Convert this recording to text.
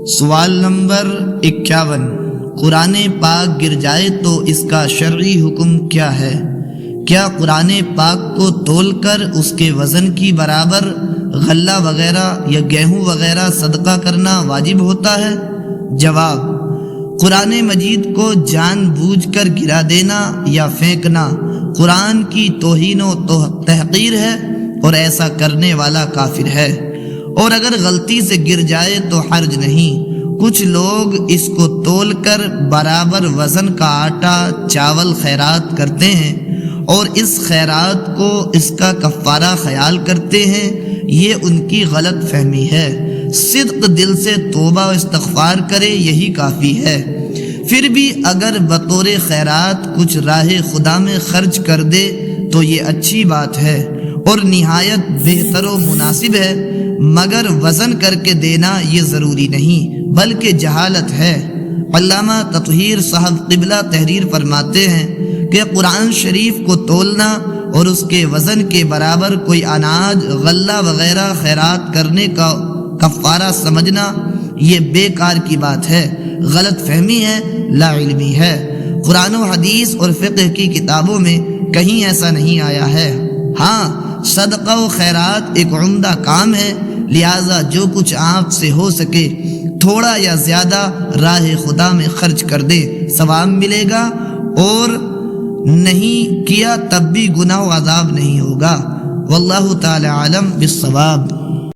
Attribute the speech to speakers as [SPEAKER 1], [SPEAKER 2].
[SPEAKER 1] سوال نمبر 51، قرآن پاک گر جائے تو اس کا شرعی حکم کیا ہے؟ کیا قرآن پاک کو تول کر اس کے وزن کی برابر غلہ وغیرہ یا گیہوں وغیرہ صدقہ کرنا واجب ہوتا ہے؟ جواب: قرآن مجید کو جان بوجھ کر گرا دینا یا پھینکنا قرآن کی توہین و تحقیر ہے اور ایسا کرنے والا کافر ہے، اور اگر غلطی سے گر جائے تو حرج نہیں۔ کچھ لوگ اس کو تول کر برابر وزن کا آٹا چاول خیرات کرتے ہیں اور اس خیرات کو اس کا کفارہ خیال کرتے ہیں، یہ ان کی غلط فہمی ہے۔ صدق دل سے توبہ و استغفار کرے، یہی کافی ہے۔ پھر بھی اگر بطور خیرات کچھ راہ خدا میں خرچ کر دے تو یہ اچھی بات ہے اور نہایت بہتر و مناسب ہے، مگر وزن کر کے دینا یہ ضروری نہیں بلکہ جہالت ہے۔ علامہ تطہیر صاحب قبلہ تحریر فرماتے ہیں کہ قرآن شریف کو تولنا اور اس کے وزن کے برابر کوئی اناج غلہ وغیرہ خیرات کرنے کا کفارہ سمجھنا یہ بیکار کی بات ہے، غلط فہمی ہے، لا علمی ہے۔ قرآن و حدیث اور فقہ کی کتابوں میں کہیں ایسا نہیں آیا ہے۔ ہاں، صدقہ و خیرات ایک عمدہ کام ہے، لہٰذا جو کچھ آپ سے ہو سکے تھوڑا یا زیادہ راہ خدا میں خرچ کر دے، ثواب ملے گا، اور نہیں کیا تب بھی گناہ و عذاب نہیں ہوگا۔ واللہ تعالی عالم بالصواب۔